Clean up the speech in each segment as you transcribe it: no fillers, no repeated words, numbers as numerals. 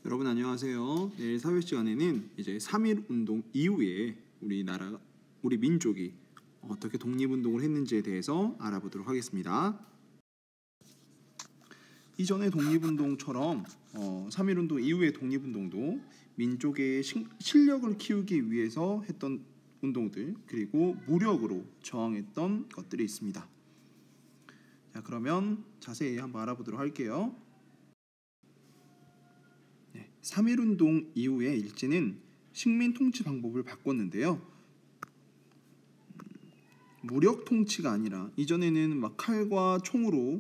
여러분 안녕하세요. 내일 사회 시간에는 이제 3.1 운동 이후에 우리 민족이 어떻게 독립운동을 했는지에 대해서 알아보도록 하겠습니다. 이전의 독립운동처럼 3.1 운동 이후의 독립운동도 민족의 실력을 키우기 위해서 했던 운동들, 그리고 무력으로 저항했던 것들이 있습니다. 자, 그러면 자세히 한번 알아보도록 할게요. 3.1 운동 이후에 일제는 식민 통치 방법을 바꿨는데요. 무력 통치가 아니라, 이전에는 막 칼과 총으로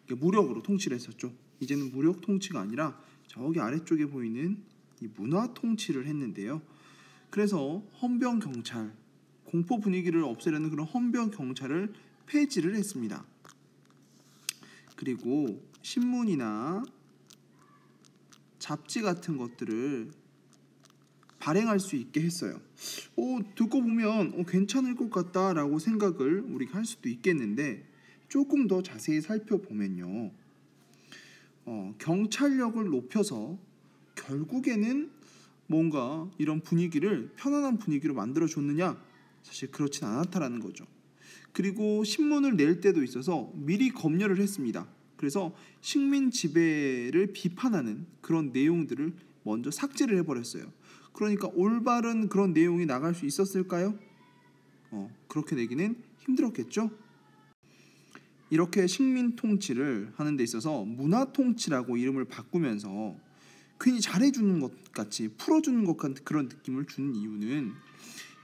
무력으로 통치를 했었죠. 이제는 무력 통치가 아니라 저기 아래쪽에 보이는 이 문화 통치를 했는데요. 그래서 헌병 경찰, 공포 분위기를 없애려는 그런 헌병 경찰을 폐지를 했습니다. 그리고 신문이나 잡지 같은 것들을 발행할 수 있게 했어요. 듣고 보면 괜찮을 것 같다라고 생각을 우리가 할 수도 있겠는데, 조금 더 자세히 살펴보면요, 경찰력을 높여서 결국에는 뭔가 이런 분위기를 편안한 분위기로 만들어줬느냐? 사실 그렇진 않았다라는 거죠. 그리고 신문을 낼 때도 있어서 미리 검열을 했습니다. 그래서 식민 지배를 비판하는 그런 내용들을 먼저 삭제를 해버렸어요. 그러니까 올바른 그런 내용이 나갈 수 있었을까요? 그렇게 내기는 힘들었겠죠. 이렇게 식민 통치를 하는 데 있어서 문화 통치라고 이름을 바꾸면서 괜히 잘해주는 것 같이, 풀어주는 것 같은 그런 느낌을 주는 이유는,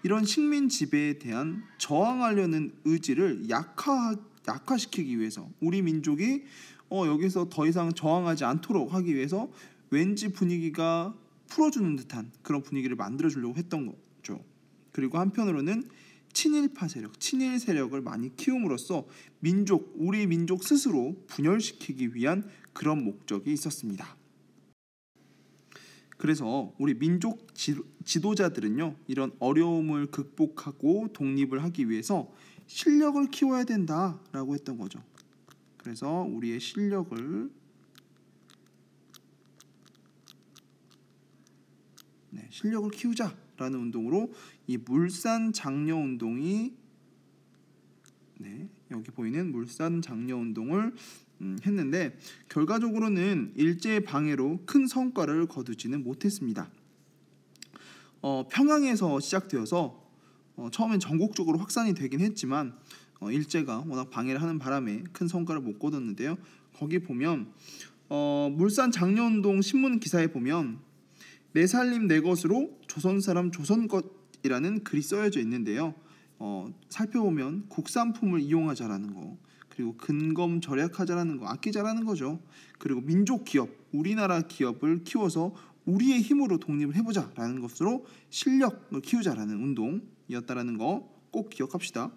이런 식민 지배에 대한 저항하려는 의지를 약화시키기 위해서, 우리 민족이 여기서 더 이상 저항하지 않도록 하기 위해서 왠지 분위기가 풀어주는 듯한 그런 분위기를 만들어주려고 했던 거죠. 그리고 한편으로는 친일파 세력, 친일 세력을 많이 키움으로써 우리 민족 스스로 분열시키기 위한 그런 목적이 있었습니다. 그래서 우리 민족 지도자들은요, 이런 어려움을 극복하고 독립을 하기 위해서 실력을 키워야 된다라고 했던 거죠. 그래서 우리의 실력을 키우자라는 운동으로 이 물산 장려 운동이, 여기 보이는 물산 장려 운동을 했는데, 결과적으로는 일제의 방해로 큰 성과를 거두지는 못했습니다. 평양에서 시작되어서 처음엔 전국적으로 확산이 되긴 했지만 일제가 워낙 방해를 하는 바람에 큰 성과를 못 거뒀는데요. 거기 보면 물산 장려운동 신문 기사에 보면 내 살림 내 것으로 조선 사람 조선 것이라는 글이 써여져 있는데요. 살펴보면 국산품을 이용하자라는 거, 그리고 근검 절약하자라는 거, 아끼자라는 거죠. 그리고 민족 기업, 우리나라 기업을 키워서 우리의 힘으로 독립을 해보자라는 것으로 실력을 키우자라는 운동이었다라는 거 꼭 기억합시다.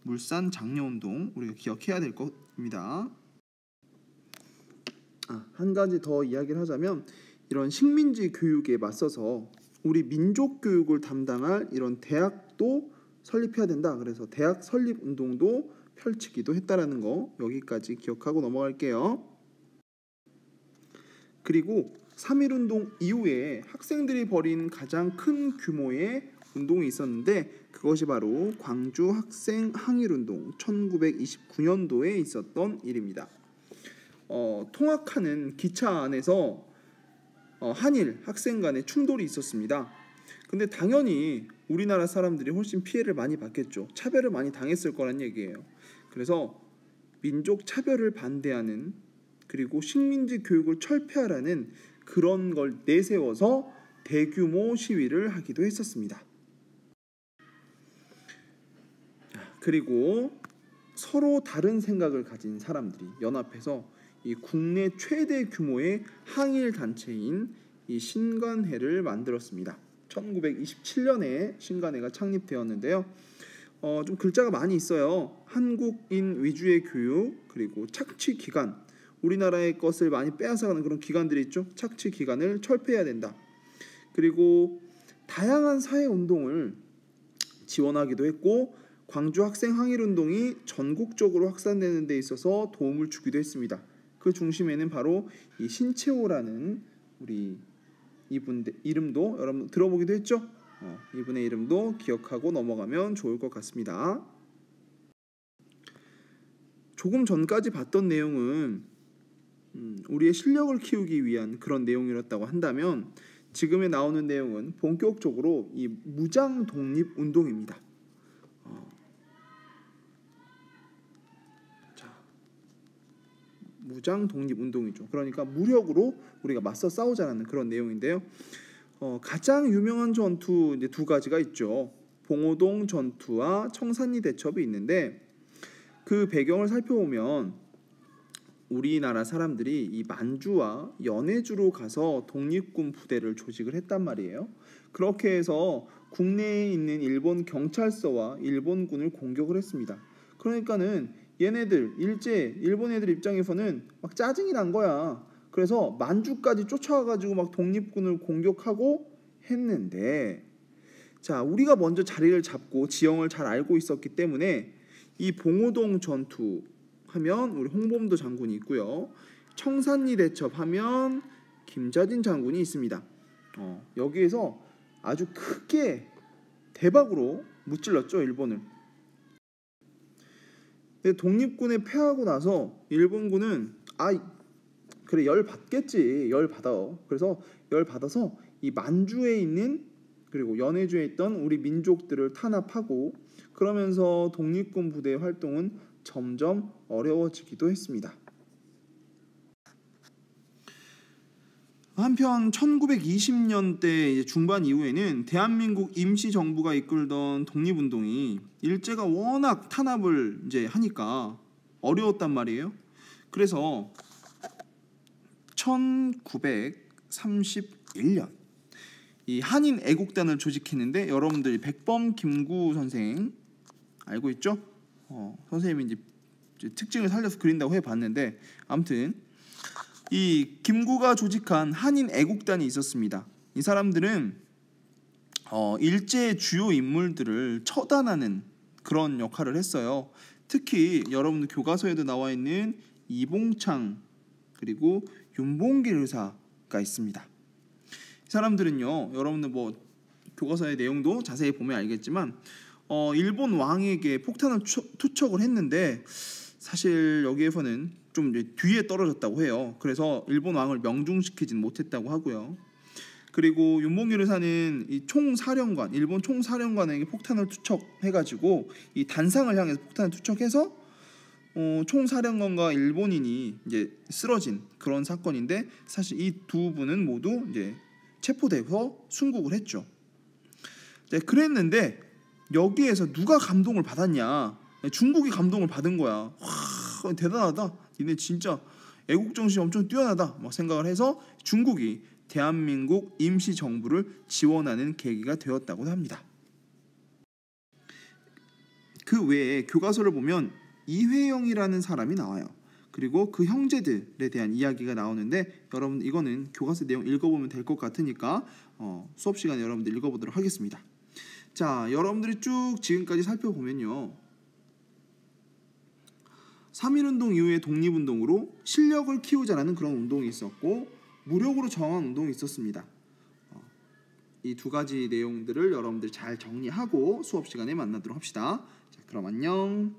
물산 장려운동 우리가 기억해야 될 겁니다. 한 가지 더 이야기를 하자면, 이런 식민지 교육에 맞서서 우리 민족 교육을 담당할 이런 대학도 설립해야 된다. 그래서 대학 설립 운동도 펼치기도 했다라는 거, 여기까지 기억하고 넘어갈게요. 그리고 3.1 운동 이후에 학생들이 벌인 가장 큰 규모의 운동이 있었는데, 그것이 바로 광주 학생 항일운동, 1929년도에 있었던 일입니다. 통학하는 기차 안에서 한일 학생 간의 충돌이 있었습니다. 근데 당연히 우리나라 사람들이 훨씬 피해를 많이 받겠죠. 차별을 많이 당했을 거란 얘기예요. 그래서 민족 차별을 반대하는, 그리고 식민지 교육을 철폐하라는 그런 걸 내세워서 대규모 시위를 하기도 했었습니다. 그리고 서로 다른 생각을 가진 사람들이 연합해서 이 국내 최대 규모의 항일 단체인 이 신관회를 만들었습니다. 1927년에 신관회가 창립되었는데요. 좀 글자가 많이 있어요. 한국인 위주의 교육, 그리고 착취 기관, 우리나라의 것을 많이 빼앗아가는 그런 기관들이 있죠. 착취 기관을 철폐해야 된다. 그리고 다양한 사회 운동을 지원하기도 했고, 광주 학생 항일운동이 전국적으로 확산되는 데 있어서 도움을 주기도 했습니다. 그 중심에는 바로 이 신채호라는 우리 이분 이름도 여러분 들어보기도 했죠? 이분의 이름도 기억하고 넘어가면 좋을 것 같습니다. 조금 전까지 봤던 내용은 우리의 실력을 키우기 위한 그런 내용이었다고 한다면, 지금에 나오는 내용은 본격적으로 이 무장 독립 운동입니다. 무장 독립 운동이죠. 그러니까 무력으로 우리가 맞서 싸우자는 그런 내용인데요. 가장 유명한 전투 이제 두 가지가 있죠. 봉오동 전투와 청산리 대첩이 있는데, 그 배경을 살펴보면 우리나라 사람들이 이 만주와 연해주로 가서 독립군 부대를 조직을 했단 말이에요. 그렇게 해서 국내에 있는 일본 경찰서와 일본군을 공격을 했습니다. 그러니까는 일본 애들 입장에서는 막 짜증이 난 거야. 그래서 만주까지 쫓아와가지고 막 독립군을 공격하고 했는데, 자, 우리가 먼저 자리를 잡고 지형을 잘 알고 있었기 때문에 이 봉오동 전투 하면 우리 홍범도 장군이 있고요. 청산리 대첩 하면 김자진 장군이 있습니다. 여기에서 아주 크게 대박으로 무찔렀죠, 일본을. 근데 독립군에 패하고 나서 일본군은 그래, 열 받겠지, 열 받아. 그래서 열 받아서 이 만주에 있는 그리고 연해주에 있던 우리 민족들을 탄압하고, 그러면서 독립군 부대의 활동은 점점 어려워지기도 했습니다. 한편 1920년대 중반 이후에는 대한민국 임시정부가 이끌던 독립운동이 일제가 워낙 탄압을 이제 하니까 어려웠단 말이에요. 그래서 1931년 이 한인 애국단을 조직했는데, 여러분들이 백범 김구 선생 알고 있죠? 선생님이 이제 특징을 살려서 그린다고 해봤는데, 아무튼 이 김구가 조직한 한인 애국단이 있었습니다. 이 사람들은 일제의 주요 인물들을 처단하는 그런 역할을 했어요. 특히 여러분들 교과서에도 나와 있는 이봉창 그리고 윤봉길 의사가 있습니다. 이 사람들은요, 여러분들 뭐 교과서의 내용도 자세히 보면 알겠지만 일본 왕에게 폭탄을 투척을 했는데, 사실 여기에서는 좀 뒤에 떨어졌다고 해요. 그래서 일본 왕을 명중시키진 못했다고 하고요. 그리고 윤봉길 의사는 이 총사령관, 일본 총사령관에게 폭탄을 투척해가지고 이 단상을 향해서 폭탄을 투척해서 총사령관과 일본인이 이제 쓰러진 그런 사건인데, 사실 이 두 분은 모두 이제 체포돼서 순국을 했죠. 그랬는데 여기에서 누가 감동을 받았냐? 중국이 감동을 받은 거야. 와, 대단하다. 니네 진짜 애국정신이 엄청 뛰어나다. 막 생각을 해서 중국이 대한민국 임시정부를 지원하는 계기가 되었다고 합니다. 그 외에 교과서를 보면 이회영이라는 사람이 나와요. 그리고 그 형제들에 대한 이야기가 나오는데, 여러분 이거는 교과서 내용 읽어보면 될 것 같으니까 수업 시간에 여러분들 읽어보도록 하겠습니다. 자, 여러분들이 쭉 지금까지 살펴보면요, 3.1운동 이후의 독립운동으로 실력을 키우자라는 그런 운동이 있었고, 무력으로 저항한 운동이 있었습니다. 이 두 가지 내용들을 여러분들 잘 정리하고 수업 시간에 만나도록 합시다. 자, 그럼 안녕.